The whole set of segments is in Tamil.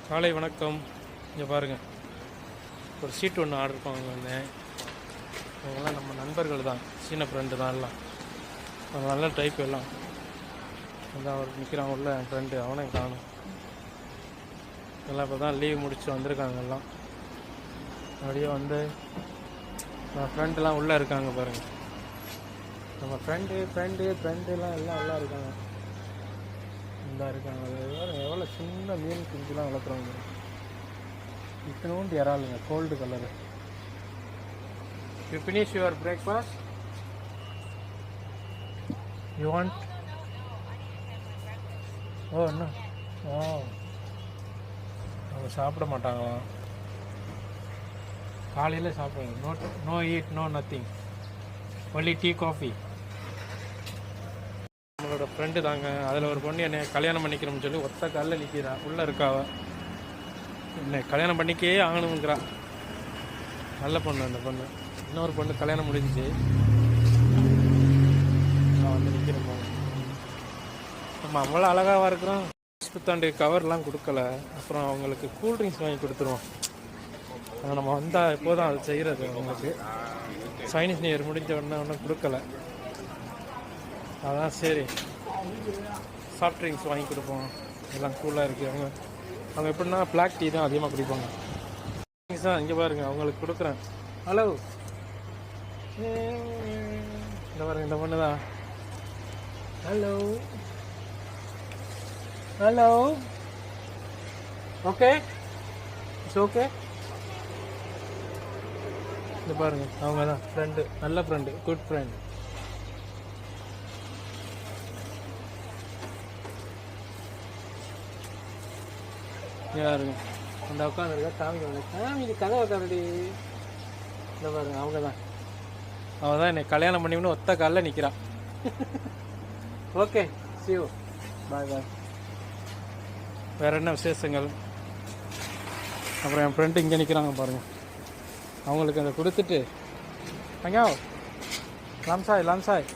காலை வணக்கம். இங்கே பாருங்கள், ஒரு சீட் ஒன்று ஆர்டர் பண்ண வந்தேன். அவங்களாம் நம்ம நண்பர்கள் தான், சீன ஃப்ரெண்டு தான் எல்லாம். அவங்க நல்ல டைப் எல்லாம். அதான் அவர் நிற்கிறான் உள்ள, என் ஃப்ரெண்டு, அவனே காணும். எல்லாம் இப்போ தான் லீவ் முடிச்சு வந்திருக்காங்க எல்லாம். அப்படியே வந்து நம்ம ஃப்ரெண்டெலாம் உள்ளே இருக்காங்க பாருங்கள். நம்ம ஃப்ரெண்டுலாம் எல்லாம் இருக்காங்க. இந்த இருக்காங்க. அது எவ்வளோ சின்ன மீன் குஞ்சுலாம் வளர்க்குறவங்க. இத்தனோண்டு இறாலுங்க, gold colour. You finish your breakfast? You want? ஓ என்ன? ஓ, அவங்க சாப்பிட மாட்டாங்களாம். காலையில் சாப்பிடுவாங்க. No eat, no nothing, only tea coffee. நம்மளோட ஃப்ரெண்டு தாங்க. அதில் ஒரு பொண்ணு என்னை கல்யாணம் பண்ணிக்கணும்னு சொல்லி ஒத்த காலில் நிற்கிறா. உள்ளே இருக்காவ. என்னை கல்யாணம் பண்ணிக்கே ஆகணுங்கிறா. நல்ல பொண்ணு அந்த பொண்ணு. இன்னொரு பொண்ணு கல்யாணம் முடிஞ்சிச்சு. நான் வந்து நிற்கிறேன். நம்ம அவ்வளோ அழகாக இருக்கிறோம். புத்தாண்டு கவர்லாம் கொடுக்கல. அப்புறம் அவங்களுக்கு கூல்ட்ரிங்க்ஸ் வாங்கி கொடுத்துருவோம். நம்ம வந்தால் இப்போதான் அது செய்கிறது. அவங்களுக்கு சைனீஸ் நியூ இயர் முடிஞ்ச உடனே ஒன்றும் கொடுக்கல. அதான் சரி, சாஃப்ட் ட்ரிங்க்ஸ் வாங்கி கொடுப்போம். எல்லாம் கூலாக இருக்குது. அவங்க எப்படின்னா பிளாக் டீ தான் அதிகமாக குடிப்பாங்க. ட்ரிங்க்ஸ் தான் இங்கே பாருங்கள், அவங்களுக்கு கொடுக்குறேன். ஹலோ, இந்த பாருங்க, இந்த பொண்ணு தான். Hello hello, okay, it's okay. இந்த பாருங்கள், அவங்க தான் ஃப்ரெண்டு, நல்ல ஃப்ரெண்டு, குட் ஃப்ரெண்ட். யாருங்க அந்த உட்காந்துருக்கா? சாமி கதை உட்காந்துடி. இந்த பாருங்க, அவங்க தான். அவள் தான் என்னை கல்யாணம் பண்ணிவின்னு ஒத்த காலில் நிற்கிறான். ஓகே, சியூ, பாய் பாய். வேறு என்ன விசேஷங்கள்? அப்புறம் என் ஃப்ரெண்டு இங்கே நிற்கிறாங்க பாருங்கள். அவங்களுக்கு அதை கொடுத்துட்டு அங்கே லாம்சாய்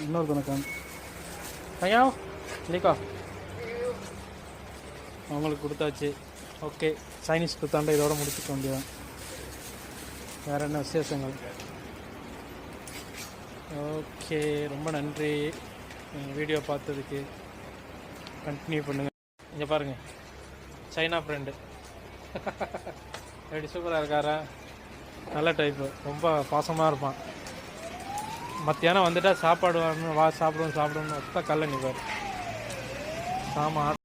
இன்னொரு துணக்கான் ஐயா இல்லைக்கா. அவங்களுக்கு கொடுத்தாச்சு. ஓகே, சைனீஸ் புத்தாண்டை இதோட முடிச்சுக்க வேண்டியதான். வேறு என்ன விசேஷங்கள்? ஓகே, ரொம்ப நன்றி வீடியோ பார்த்ததுக்கு. கண்டினியூ பண்ணுங்கள். இங்கே பாருங்கள், சைனா ஃப்ரெண்டு எப்படி சூப்பராக இருக்காரா? நல்ல டைப்பு, ரொம்ப பாசமாக இருப்பான். மத்தியானம் வந்துட்டால் சாப்பாடு வரணும், வா சாப்பிடுவோம் ஒத்த கல்ல நிற்பார். ஆமாம்.